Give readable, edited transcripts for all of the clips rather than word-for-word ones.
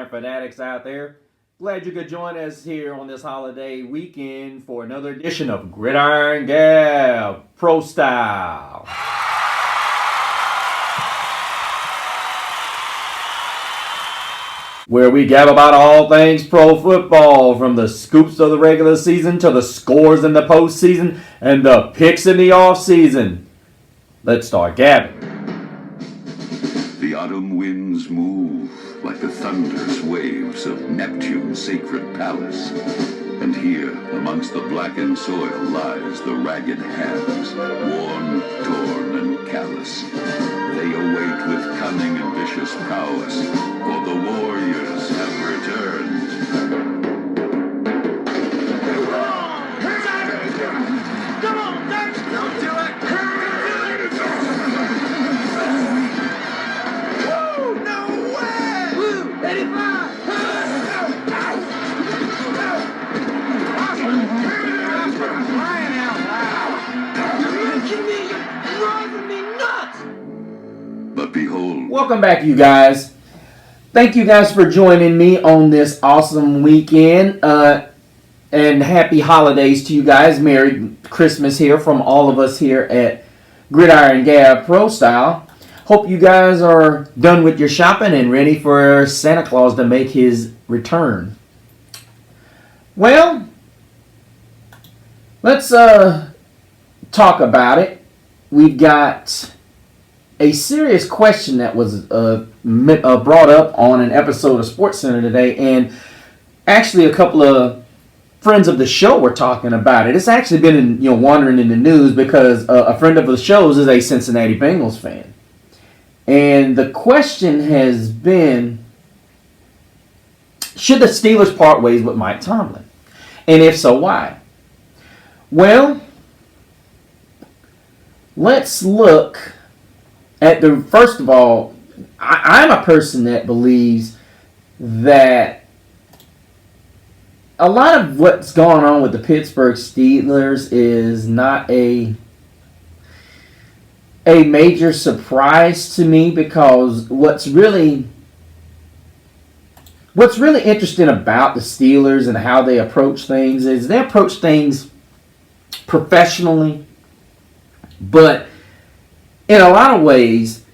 gridiron fanatics out there. Glad you could join us here on this holiday weekend for another edition of Gridiron Gab Pro Style. Where we gab about all things pro football, from the scoops of the regular season to the scores in the postseason and the picks in the offseason. Let's start gabbing. The autumn winds move like the thunderous waves of Neptune's sacred palace. And here, amongst the blackened soil, lies the ragged hands, worn, torn, and callous. They await with cunning and vicious prowess, for the warriors have returned. Come on, Dutch! Don't do it! Woo! No way! Woo! 85! Crying out loud! You're making me, you're driving me nuts! But behold, Welcome back, you guys. Thank you guys for joining me on this awesome weekend. And happy holidays to you guys. Merry Christmas here from all of us here at Gridiron Gab Pro Style. Hope you guys are done with your shopping and ready for Santa Claus to make his return. Well, let's talk about it. We've got a serious question that was brought up on an episode of SportsCenter today, and actually a couple of friends of the show were talking about it. It's actually been wandering in the news because a friend of the show's is a Cincinnati Bengals fan. And the question has been, should the Steelers part ways with Mike Tomlin? And if so, why? Well, let's look at first of all, I'm a person that believes that a lot of what's going on with the Pittsburgh Steelers is not a major surprise to me, because what's really interesting about the Steelers and how they approach things is they approach things professionally, but in a lot of ways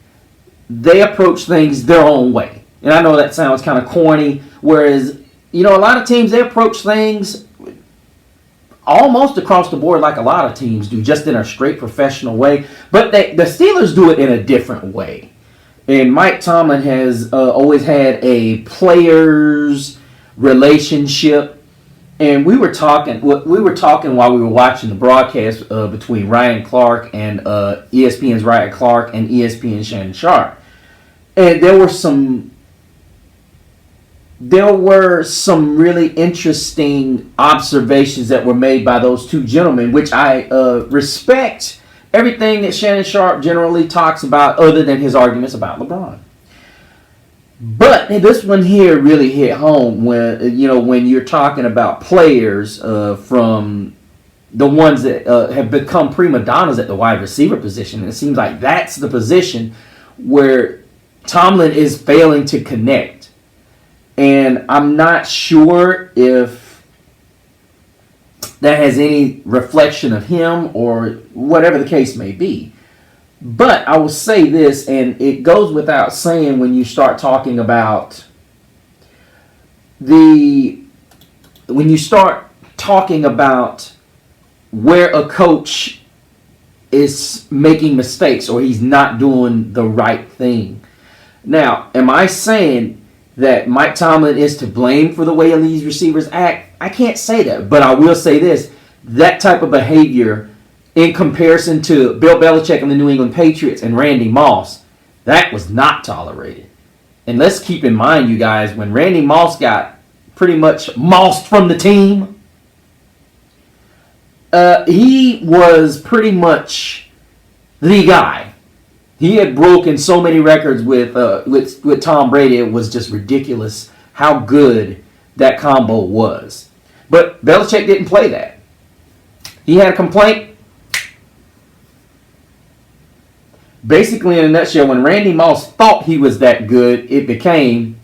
they approach things their own way. And I know that sounds kind of corny, whereas a lot of teams, they approach things almost across the board like a lot of teams do, just in a straight professional way. But the Steelers do it in a different way. And Mike Tomlin has always had a players relationship. And we were talking while we were watching the broadcast between Ryan Clark and ESPN's Ryan Clark and ESPN's Shannon Sharp. And there were some really interesting observations that were made by those two gentlemen, which I respect everything that Shannon Sharp generally talks about, other than his arguments about LeBron. But this one here really hit home when you're talking about players from the ones that have become prima donnas at the wide receiver position. And it seems like that's the position where Tomlin is failing to connect. And I'm not sure if that has any reflection of him or whatever the case may be. But I will say this, and it goes without saying when you start talking about when you start talking about where a coach is making mistakes or he's not doing the right thing. Now, am I saying that Mike Tomlin is to blame for the way these receivers act? I can't say that, but I will say this. That type of behavior, in comparison to Bill Belichick and the New England Patriots and Randy Moss, that was not tolerated. And let's keep in mind, you guys, when Randy Moss got pretty much mossed from the team, he was pretty much the guy. He had broken so many records with Tom Brady. It was just ridiculous how good that combo was. But Belichick didn't play that. He had a complaint. Basically, in a nutshell, when Randy Moss thought he was that good, it became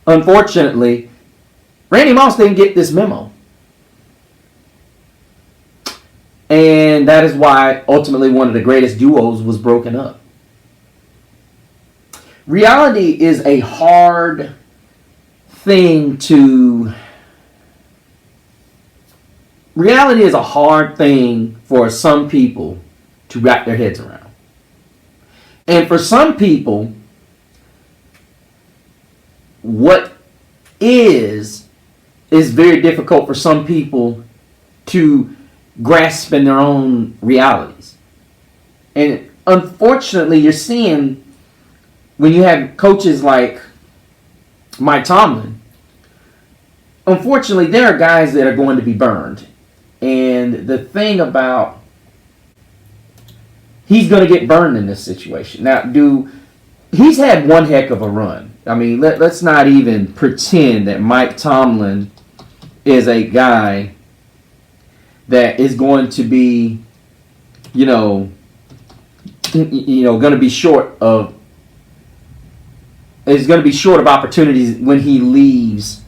Unfortunately, Randy Moss didn't get this memo. And that is why ultimately one of the greatest duos was broken up. Reality is a hard thing to... Reality is a hard thing for some people to wrap their heads around. And for some people, what is very difficult for some people to grasp in their own realities. And unfortunately, you're seeing when you have coaches like Mike Tomlin, unfortunately, there are guys that are going to be burned. And the thing about, he's going to get burned in this situation. Now, he's had one heck of a run. I mean, let's not even pretend that Mike Tomlin is a guy that is going to be, going to be short of, is going to be short of opportunities when he leaves,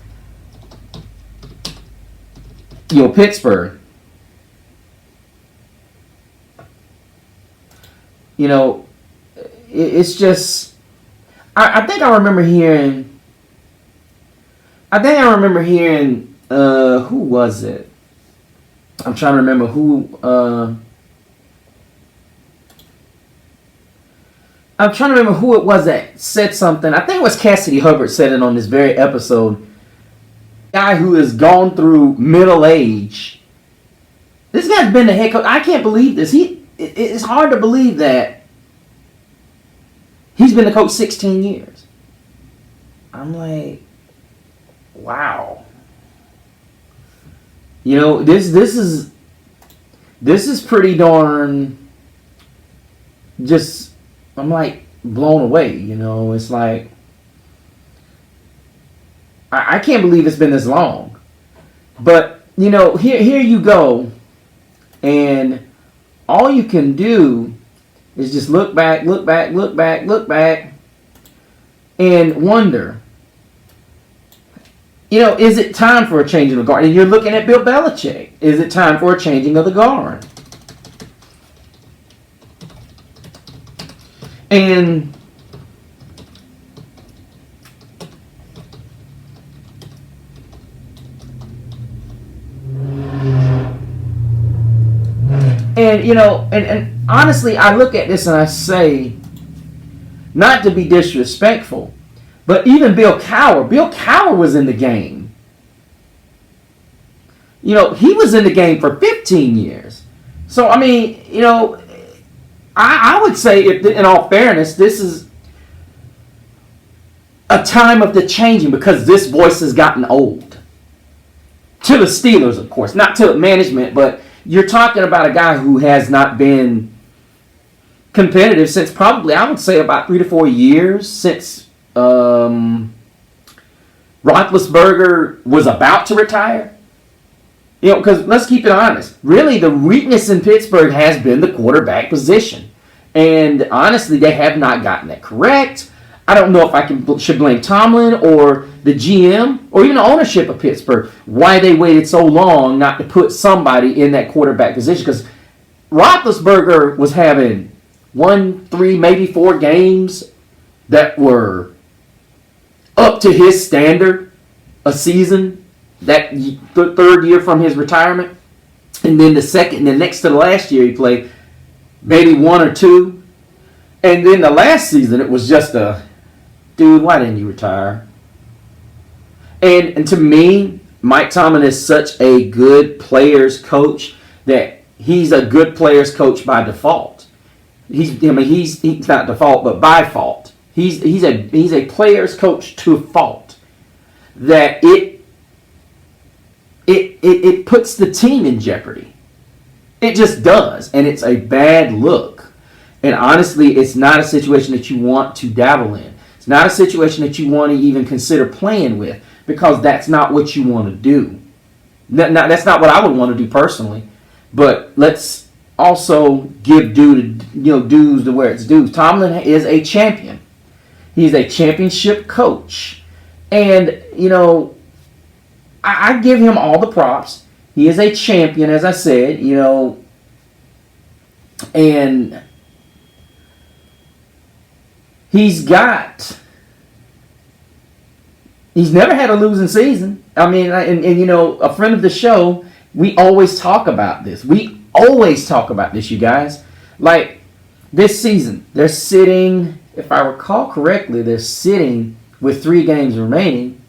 Pittsburgh. It's just, I think I remember hearing, who was it? I'm trying to remember who, it was that said something. I think it was Cassidy Hubbard said it on this very episode. Guy who has gone through middle age. This guy's been the head coach. I can't believe this. It's hard to believe that he's been the coach 16 years. I'm like, wow. This is pretty darn just, I'm like blown away. It's like, I can't believe it's been this long. But, here you go. And all you can do is just look back, and wonder, is it time for a change of the guard? And you're looking at Bill Belichick. Is it time for a changing of the guard? And and honestly, I look at this and I say, not to be disrespectful, but even Bill Cowher was in the game. He was in the game for 15 years. So, I mean, I would say, if, in all fairness, this is a time of the changing because this voice has gotten old. To the Steelers, of course. Not to management, but you're talking about a guy who has not been competitive since probably, I would say, about 3 to 4 years, since Roethlisberger was about to retire. Because let's keep it honest. Really, the weakness in Pittsburgh has been the quarterback position. And honestly, they have not gotten that correct. I don't know if I should blame Tomlin or the GM or even the ownership of Pittsburgh, why they waited so long not to put somebody in that quarterback position. Because Roethlisberger was having 1, 3, maybe 4 games that were up to his standard a season. That third year from his retirement. And then the next to the last year he played maybe 1 or 2. And then the last season it was just dude, why didn't you retire? And to me, Mike Tomlin is such a good players coach that he's a good players coach by default. He's not default, but by fault. He's a players coach to fault. That it puts the team in jeopardy. It just does. And it's a bad look. And honestly, it's not a situation that you want to dabble in. It's not a situation that you want to even consider playing with, because that's not what you want to do. That's not what I would want to do personally. But let's also give dues to where it's due. Tomlin is a champion. He's a championship coach. And, I give him all the props. He is a champion, as I said, and he's never had a losing season. I mean, and a friend of the show, we always talk about this. You guys. Like, this season, they're sitting, if I recall correctly, they're sitting with 3 games remaining.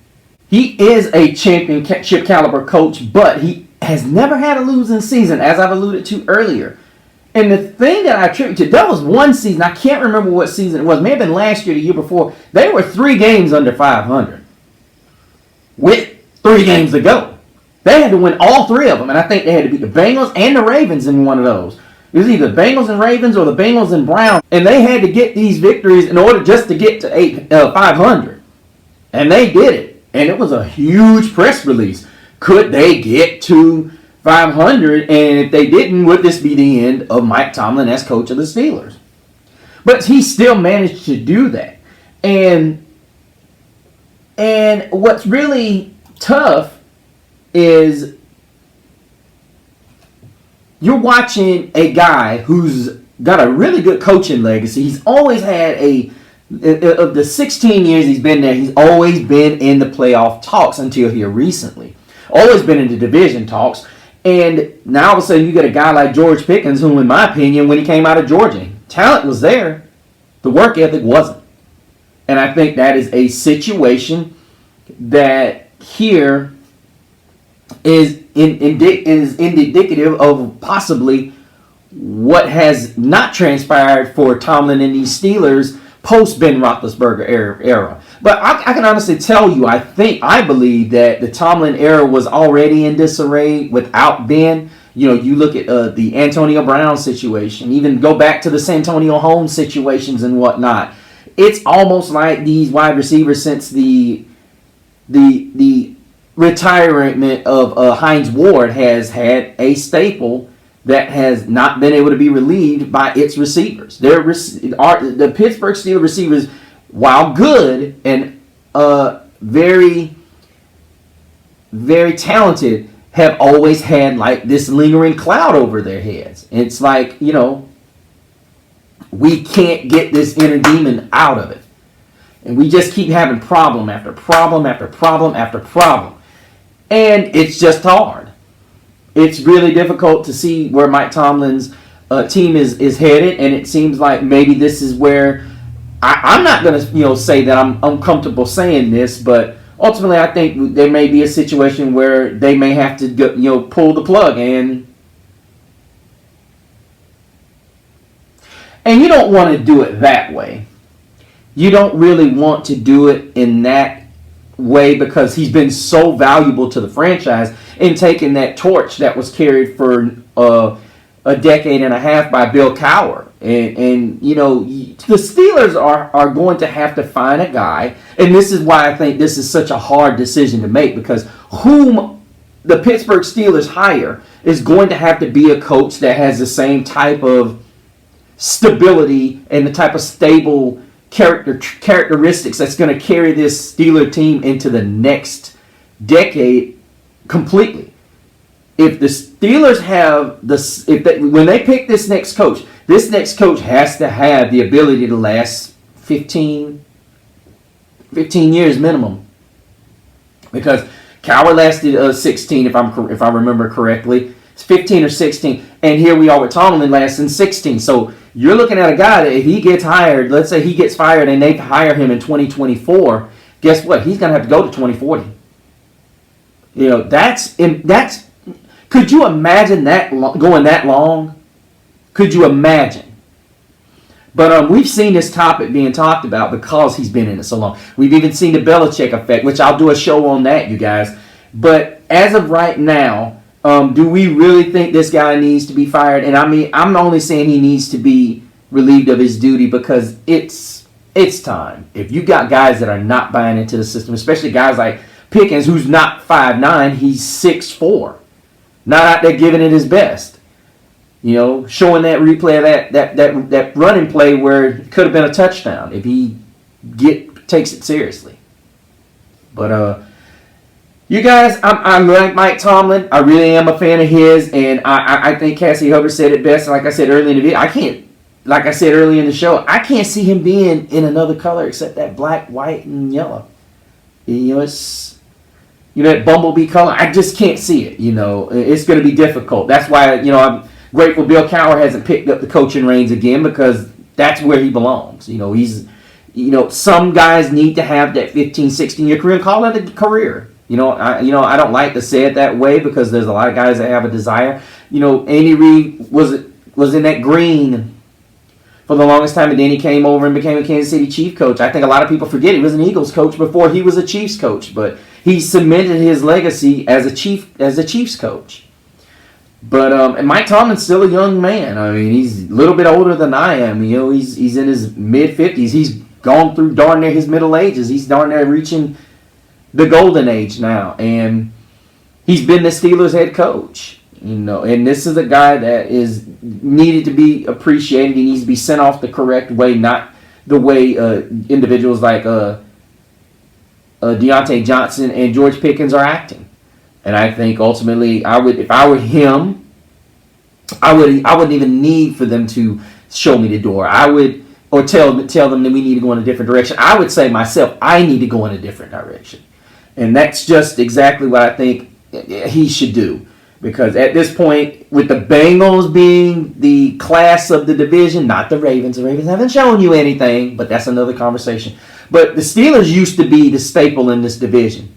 He is a championship caliber coach, but he has never had a losing season, as I've alluded to earlier. And the thing that I attribute to, that was one season, I can't remember what season it was, may have been last year, the year before, they were 3 games under 500 with 3 games to go. They had to win all 3 of them, and I think they had to beat the Bengals and the Ravens in one of those. It was either the Bengals and Ravens or the Bengals and Browns, and they had to get these victories in order just to get to 500. And they did it, and it was a huge press release. Could they get to 500? And if they didn't, would this be the end of Mike Tomlin as coach of the Steelers? But he still managed to do that. And what's really tough is you're watching a guy who's got a really good coaching legacy. He's always had of the 16 years he's been there, he's always been in the playoff talks until here recently. Always been in the division talks. And now all of a sudden you get a guy like George Pickens, who in my opinion, when he came out of Georgia, talent was there. The work ethic wasn't. And I think that is a situation that here is indicative of possibly what has not transpired for Tomlin and these Steelers post Ben Roethlisberger era. But I can honestly tell you, I believe that the Tomlin era was already in disarray without Ben. You look at the Antonio Brown situation, even go back to the Santonio Holmes situations and whatnot. It's almost like these wide receivers, since the retirement of Hines Ward, has had a staple that has not been able to be relieved by its receivers. The Pittsburgh Steelers receivers, while good and very, very talented, have always had like this lingering cloud over their heads. It's like, we can't get this inner demon out of it. And we just keep having problem after problem after problem after problem. And it's just hard. It's really difficult to see where Mike Tomlin's team is headed. And it seems like maybe this is where I'm not going to say that I'm uncomfortable saying this, but ultimately I think there may be a situation where they may have to go, pull the plug. And you don't want to do it that way. You don't really want to do it in that way, because he's been so valuable to the franchise in taking that torch that was carried for a decade and a half by Bill Cowher. And the Steelers are going to have to find a guy, and this is why I think this is such a hard decision to make, because whom the Pittsburgh Steelers hire is going to have to be a coach that has the same type of stability and the type of stable characteristics that's going to carry this Steeler team into the next decade completely. If the Steelers have when they pick this next coach has to have the ability to last 15 years minimum, because Cowher lasted 16 if I remember correctly. It's 15 or 16, and here we are with Tomlin lasting 16. So you're looking at a guy that if he gets hired, let's say he gets fired and they hire him in 2024, guess what? He's going to have to go to 2040. That's could you imagine that going that long? Could you imagine? But we've seen this topic being talked about because he's been in it so long. We've even seen the Belichick effect, which I'll do a show on that, you guys. But as of right now, do we really think this guy needs to be fired? And I mean, I'm only saying he needs to be relieved of his duty because it's time. If you got guys that are not buying into the system, especially guys like Pickens, who's not 5'9", he's 6'4", not out there giving it his best. Showing that replay of that running play where it could have been a touchdown if he takes it seriously. But you guys, I like Mike Tomlin. I really am a fan of his, and I think Cassie Hubbard said it best. Like I said earlier in the video, like I said earlier in the show, I can't see him being in another color except that black, white, and yellow. It's that bumblebee color. I just can't see it. It's going to be difficult. That's why I'm grateful Bill Cowher hasn't picked up the coaching reins again, because that's where he belongs. He's some guys need to have that 15, 16-year career and call it a career. I don't like to say it that way, because there's a lot of guys that have a desire. Andy Reid was in that green for the longest time, and then he came over and became a Kansas City Chief coach. I think a lot of people forget he was an Eagles coach before he was a Chiefs coach, but he cemented his legacy as a Chiefs coach. But and Mike Tomlin's still a young man. I mean, he's a little bit older than I am. He's in his mid-50s. He's gone through darn near his middle ages. He's darn near reaching the golden age now, and he's been the Steelers head coach. And this is a guy that is needed to be appreciated. He needs to be sent off the correct way, not the way individuals like Deontay Johnson and George Pickens are acting. And I think ultimately, if I were him, I wouldn't even need for them to show me the door. I would, or tell them that we need to go in a different direction. I would say myself, I need to go in a different direction. And that's just exactly what I think he should do. Because at this point, with the Bengals being the class of the division, not the Ravens. The Ravens haven't shown you anything, but that's another conversation. But the Steelers used to be the staple in this division.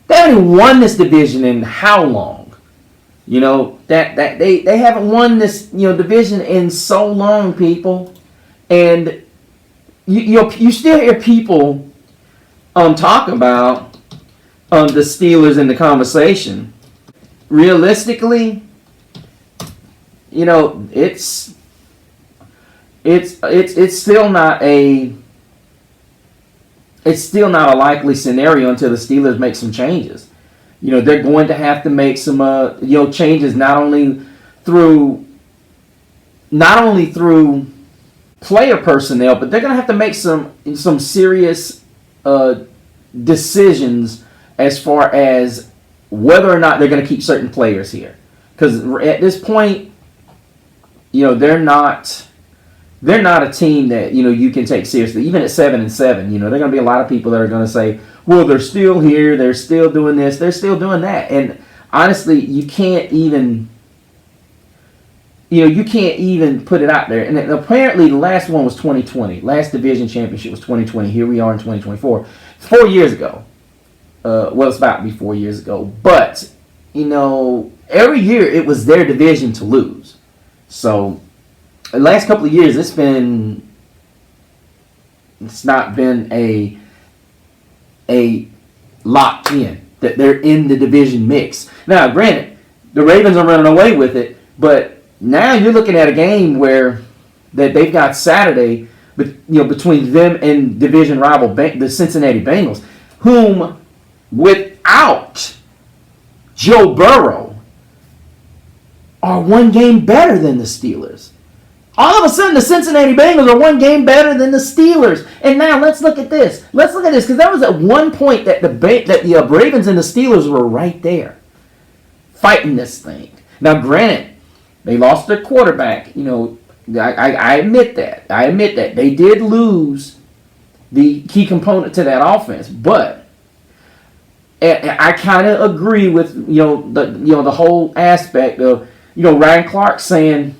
They haven't won this division in how long? That they haven't won this division in so long, people. And you still hear people talk about the Steelers in the conversation. Realistically, it's still not a likely scenario until the Steelers make some changes. They're going to have to make some changes not only through player personnel, but they're going to have to make some serious decisions as far as whether or not they're going to keep certain players here. Because at this point, they're not a team that you can take seriously. Even at 7-7, there are going to be a lot of people that are going to say, well, they're still here, they're still doing this, they're still doing that. And honestly, you can't even put it out there. And apparently the last one was 2020. Last division championship was 2020. Here we are in 2024. 4 years ago. It's about to be 4 years ago. But, every year it was their division to lose. So, the last couple of years, it's not been a locked in, that they're in the division mix. Now, granted, the Ravens are running away with it, but now you're looking at a game where that they've got Saturday, between them and division rival the Cincinnati Bengals, whom without Joe Burrow are one game better than the Steelers. All of a sudden, the Cincinnati Bengals are one game better than the Steelers. And now let's look at this. Because that was at one point that the Ravens and the Steelers were right there, fighting this thing. Now, granted, they lost their quarterback. I admit that. They did lose the key component to that offense, but I kind of agree with the whole aspect of Ryan Clark saying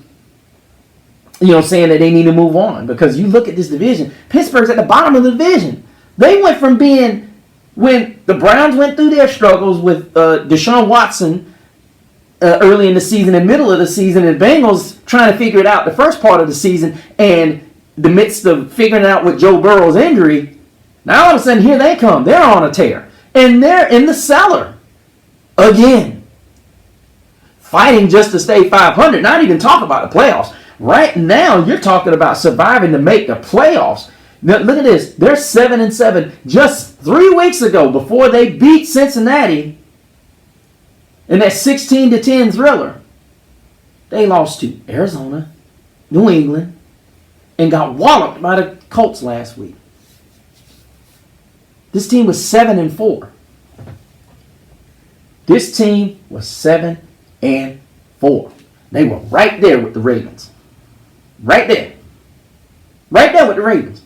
that they need to move on, because you look at this division, Pittsburgh's at the bottom of the division. They went from being, when the Browns went through their struggles with Deshaun Watson early in the season and middle of the season, and Bengals trying to figure it out the first part of the season, and the midst of figuring out with Joe Burrow's injury, now all of a sudden here they come. They're on a tear. And they're in the cellar again, fighting just to stay 500, not even talk about the playoffs. Right now, you're talking about surviving to make the playoffs. Now, look at this. They're 7-7. Just 3 weeks ago, before they beat Cincinnati in that 16-10 thriller, they lost to Arizona, New England, and got walloped by the Colts last week. This team was 7-4. This team was 7-4. They were right there with the Ravens. Right there. Right there with the Ravens.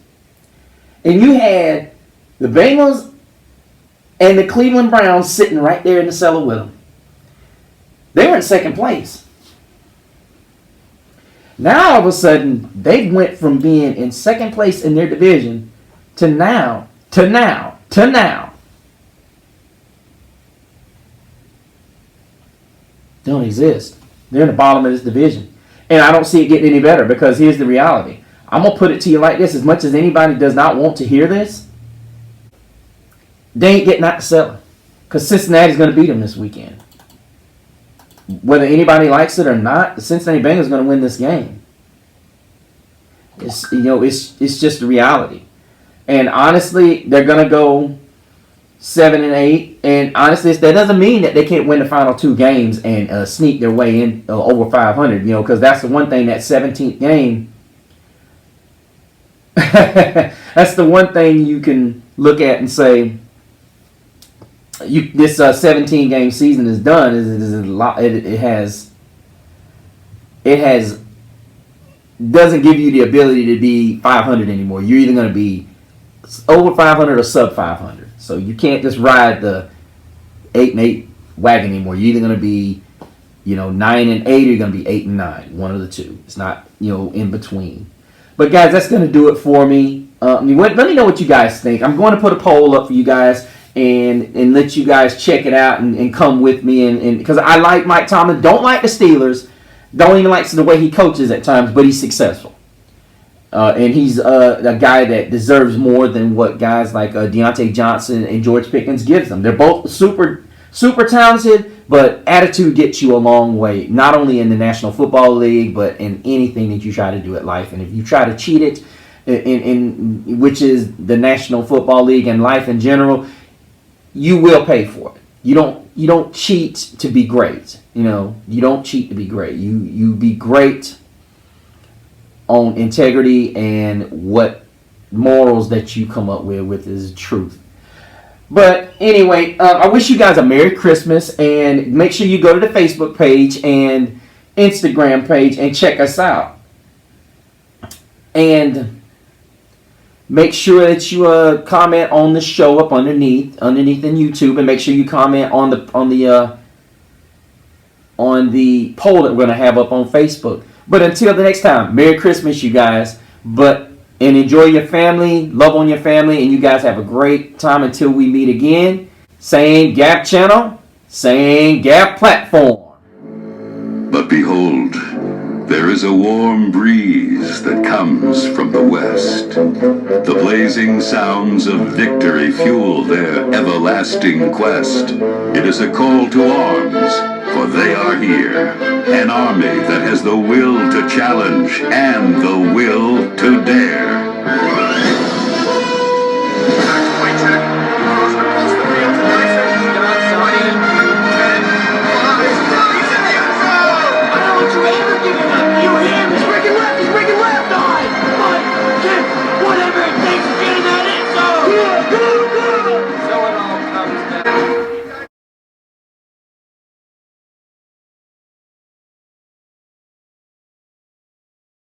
And you had the Bengals and the Cleveland Browns sitting right there in the cellar with them. They were in second place. Now all of a sudden, they went from being in second place in their division to now. They don't exist. They're in the bottom of this division. And I don't see it getting any better because here's the reality. I'm going to put it to you like this. As much as anybody does not want to hear this, they ain't getting out the cellar. Because Cincinnati's going to beat them this weekend. Whether anybody likes it or not, the Cincinnati Bengals are going to win this game. It's just the reality. And honestly, they're going to go 7-8. And honestly, that doesn't mean that they can't win the final two games and sneak their way in over 500. Because that's the one thing, that 17th game. That's the one thing you can look at and say, this 17 game season is done. It doesn't give you the ability to be 500 anymore. You're either going to be over 500 or sub 500. So you can't just ride the 8-8 wagon anymore. You're either going to be 9-8 or you're going to be 8-9. One of the two. It's not in between. But guys, that's going to do it for me. Let me know what you guys think. I'm going to put a poll up for you guys. And let you guys check it out and come with me. And because I like Mike Tomlin. Don't like the Steelers. Don't even like the way he coaches at times. But he's successful. And he's a guy that deserves more than what guys like Deontay Johnson and George Pickens gives them. They're both super, super talented. But attitude gets you a long way. Not only in the National Football League, but in anything that you try to do at life. And if you try to cheat it, in which is the National Football League and life in general, you will pay for it. You don't cheat to be great. You don't cheat to be great. You be great on integrity and what morals that you come up with is truth. But anyway, I wish you guys a Merry Christmas, and make sure you go to the Facebook page and Instagram page and check us out. And make sure that you comment on the show up underneath in YouTube, and make sure you comment on the poll that we're going to have up on Facebook. But until the next time, Merry Christmas, you guys. And enjoy your family, love on your family, and you guys have a great time until we meet again. Same Gap channel, same Gap platform. But behold, there is a warm breeze that comes from the west. The blazing sounds of victory fuel their everlasting quest. It is a call to arms, for they are here. An army that has the will to challenge and the will